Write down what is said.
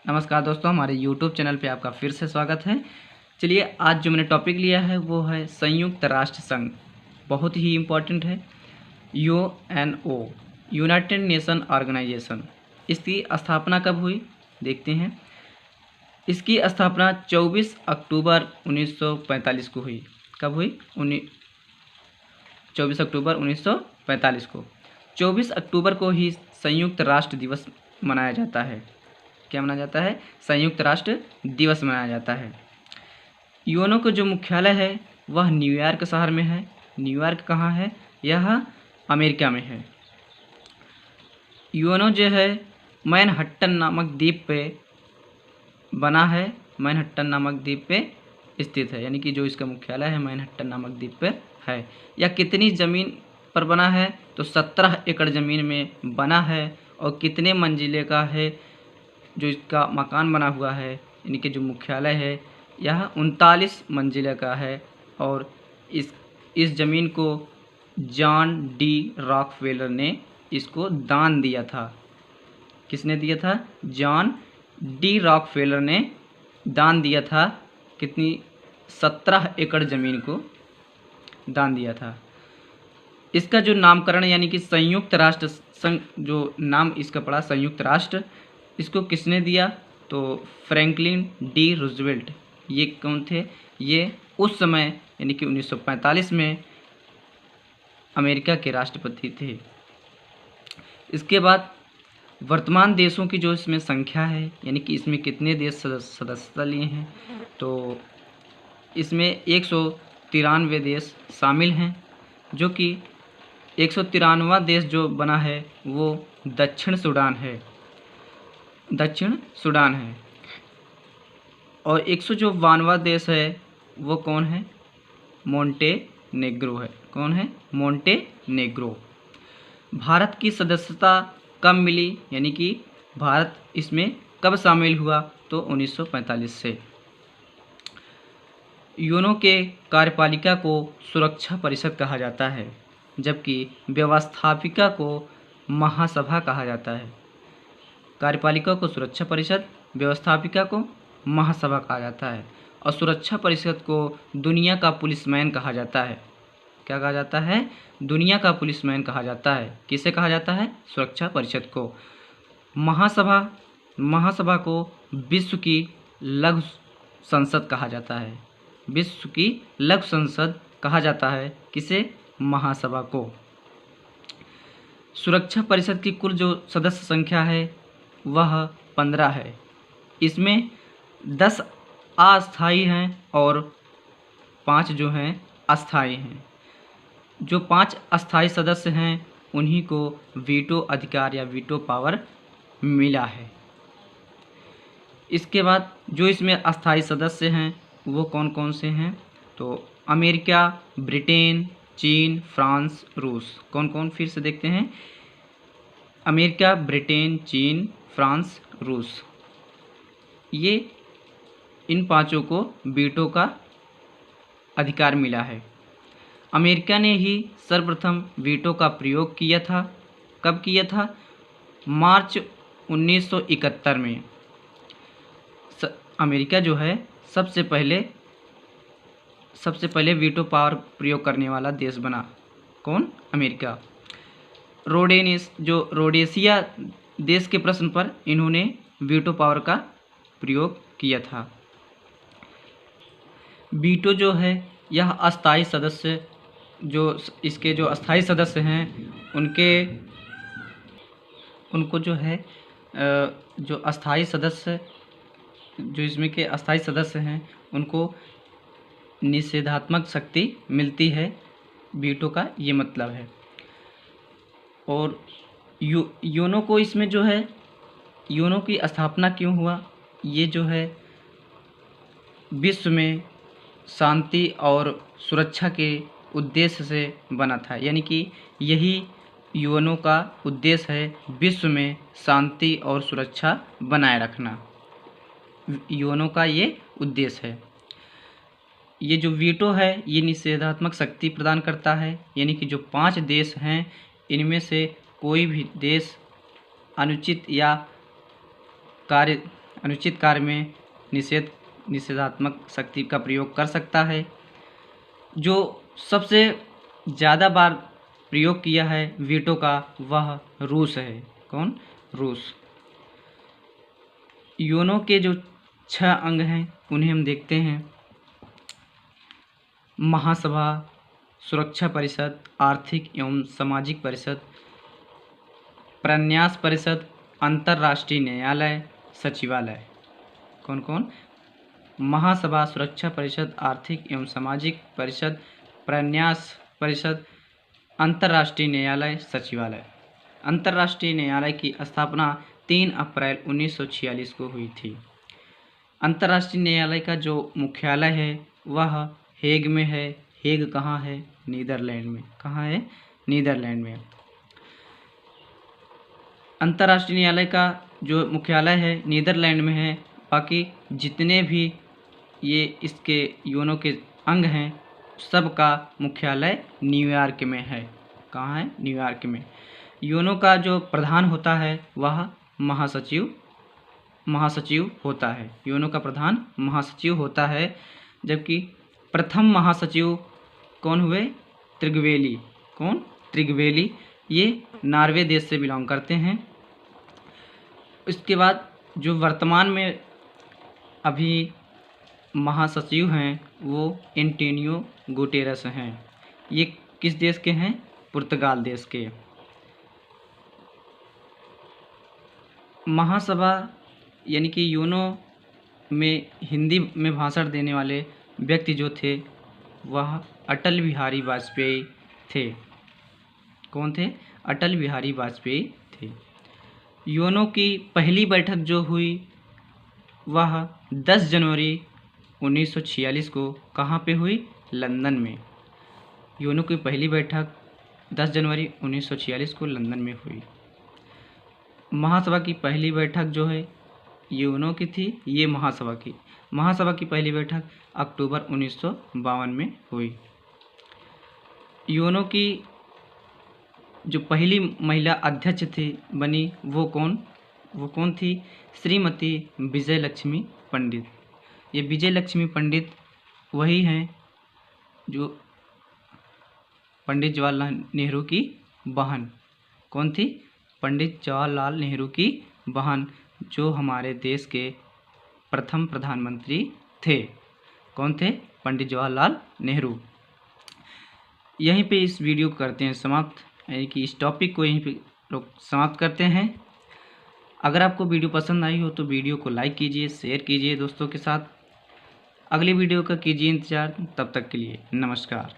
नमस्कार दोस्तों, हमारे YouTube चैनल पे आपका फिर से स्वागत है। चलिए, आज जो मैंने टॉपिक लिया है वो है संयुक्त राष्ट्र संघ। बहुत ही इम्पोर्टेंट है। UNO, united nation organisation. इसकी स्थापना कब हुई देखते हैं। इसकी स्थापना 24 अक्टूबर 1945 को हुई। कब हुई? 24 अक्टूबर 1945 को। 24 अक्टूबर को ही संयुक्त राष्ट्र दिवस मनाया जाता है। क्या मनाया जाता है? संयुक्त राष्ट्र दिवस मनाया जाता है। यूएनओ का जो मुख्यालय है वह न्यूयॉर्क शहर में है। न्यूयॉर्क कहाँ है? यह अमेरिका में है। यूएनओ जो है मैनहट्टन नामक द्वीप पे बना है। मैनहट्टन नामक द्वीप पे स्थित है, यानी कि जो इसका मुख्यालय है मैनहट्टन नामक द्वीप पे है। यह कितनी ज़मीन पर बना है? तो 17 एकड़ ज़मीन में बना है। और कितने मंजिले का है जो इसका मकान बना हुआ है, यानी कि जो मुख्यालय है यह 39 मंजिले का है। और इस ज़मीन को जॉन डी रॉकफेलर ने इसको दान दिया था। किसने दिया था? जॉन डी रॉकफेलर ने दान दिया था। कितनी? 17 एकड़ ज़मीन को दान दिया था। इसका जो नामकरण यानी कि संयुक्त राष्ट्र संघ, जो नाम इसका पड़ा संयुक्त राष्ट्र, इसको किसने दिया? तो फ्रैंकलिन डी रूजवेल्ट। ये कौन थे? ये उस समय यानी कि 1945 में अमेरिका के राष्ट्रपति थे। इसके बाद वर्तमान देशों की जो इसमें संख्या है, यानी कि इसमें कितने देश सदस्यता लिए हैं, तो इसमें 193 देश शामिल हैं। जो कि 193वां देश जो बना है वो दक्षिण सूडान है। और 192वां देश है वो कौन है? मोंटेनेग्रो है। कौन है? मोंटेनेग्रो। भारत की सदस्यता कब मिली, यानी कि भारत इसमें कब शामिल हुआ? तो 1945 से। यूएनओ के कार्यपालिका को सुरक्षा परिषद कहा जाता है, जबकि व्यवस्थापिका को महासभा कहा जाता है। कार्यपालिका को सुरक्षा परिषद, व्यवस्थापिका को महासभा कहा जाता है। और सुरक्षा परिषद को दुनिया का पुलिसमैन कहा जाता है। क्या कहा जाता है? दुनिया का पुलिसमैन कहा जाता है। किसे कहा जाता है? सुरक्षा परिषद को। महासभा को विश्व की लघु संसद कहा जाता है। विश्व की लघु संसद कहा जाता है। किसे? महासभा को। सुरक्षा परिषद की कुल जो सदस्य संख्या है वह 15 है। इसमें 10 अस्थायी हैं और 5 जो हैं अस्थायी हैं। जो 5 अस्थायी सदस्य हैं उन्हीं को वीटो अधिकार या वीटो पावर मिला है। इसके बाद जो इसमें अस्थायी सदस्य हैं वो कौन कौन से हैं? तो अमेरिका, ब्रिटेन, चीन, फ्रांस, रूस। कौन कौन? फिर से देखते हैं। अमेरिका, ब्रिटेन, चीन, फ्रांस, रूस। ये इन 5 को वीटो का अधिकार मिला है। अमेरिका ने ही सर्वप्रथम वीटो का प्रयोग किया था। कब किया था? मार्च 1971 में। अमेरिका जो है सबसे पहले वीटो पावर प्रयोग करने वाला देश बना। कौन? अमेरिका। रोडेशिया देश के प्रश्न पर इन्होंने वीटो पावर का प्रयोग किया था। वीटो जो है यह अस्थायी सदस्य, जो इसके जो अस्थायी सदस्य हैं उनको जो है जो अस्थायी सदस्य, जो इसमें के अस्थायी सदस्य हैं उनको निषेधात्मक शक्ति मिलती है। वीटो का ये मतलब है। और यूएनओ को इसमें जो है, यूएनओ की स्थापना क्यों हुआ? ये जो है विश्व में शांति और सुरक्षा के उद्देश्य से बना था। यानी कि यही यूएनओ का उद्देश्य है, विश्व में शांति और सुरक्षा बनाए रखना। यूएनओ का ये उद्देश्य है। ये जो वीटो है ये निषेधात्मक शक्ति प्रदान करता है, यानी कि जो 5 देश हैं इनमें से कोई भी देश अनुचित या कार्य अनुचित कार्य में निषेधात्मक शक्ति का प्रयोग कर सकता है। जो सबसे ज़्यादा बार प्रयोग किया है वीटो का वह रूस है। कौन? रूस। यूएनओ के जो 6 अंग हैं उन्हें हम देखते हैं। महासभा, सुरक्षा परिषद, आर्थिक एवं सामाजिक परिषद, प्रन्यास परिषद, अंतर्राष्ट्रीय न्यायालय, सचिवालय। कौन कौन? महासभा, सुरक्षा परिषद, आर्थिक एवं सामाजिक परिषद, प्रन्यास परिषद, अंतर्राष्ट्रीय न्यायालय, सचिवालय। अंतर्राष्ट्रीय न्यायालय की स्थापना 3 अप्रैल 1946 को हुई थी। अंतर्राष्ट्रीय न्यायालय का जो मुख्यालय है वह हेग में है। हेग कहाँ है? नीदरलैंड में। कहाँ है? नीदरलैंड में। अंतर्राष्ट्रीय न्यायालय का जो मुख्यालय है नीदरलैंड में है। बाकी जितने भी ये इसके यूएनओ के अंग हैं सबका मुख्यालय न्यूयॉर्क में है। कहाँ है? न्यूयॉर्क में। यूएनओ का जो प्रधान होता है वह महासचिव होता है। यूएनओ का प्रधान महासचिव होता है, जबकि प्रथम महासचिव कौन हुए? त्रिगवेली। कौन? त्रिगवेली। ये नॉर्वे देश से बिलोंग करते हैं। इसके बाद जो वर्तमान में अभी महासचिव हैं वो एंटोनियो गुटेरेस हैं। ये किस देश के हैं? पुर्तगाल देश के। महासभा यानी कि यूएनओ में हिंदी में भाषण देने वाले व्यक्ति जो थे वह अटल बिहारी वाजपेयी थे। कौन थे? अटल बिहारी वाजपेयी थे। यूएनओ की पहली बैठक जो हुई वह 10 जनवरी 1946 को कहाँ पे हुई? लंदन में। यूएनओ की पहली बैठक 10 जनवरी 1946 को लंदन में हुई। महासभा की पहली बैठक जो है यूएनओ की थी, ये महासभा की पहली बैठक अक्टूबर 1952 में हुई। यूएनओ की जो पहली महिला अध्यक्ष थी बनी वो कौन थी? श्रीमती विजय लक्ष्मी पंडित। ये विजय लक्ष्मी पंडित वही हैं जो पंडित जवाहरलाल नेहरू की बहन। कौन थी? पंडित जवाहरलाल नेहरू की बहन, जो हमारे देश के प्रथम प्रधानमंत्री थे। कौन थे? पंडित जवाहरलाल नेहरू। यहीं पे इस वीडियो को करते हैं समाप्त, यानी कि इस टॉपिक को यहीं पे लोग समाप्त करते हैं। अगर आपको वीडियो पसंद आई हो तो वीडियो को लाइक कीजिए, शेयर कीजिए दोस्तों के साथ। अगली वीडियो का कीजिए इंतज़ार। तब तक के लिए नमस्कार।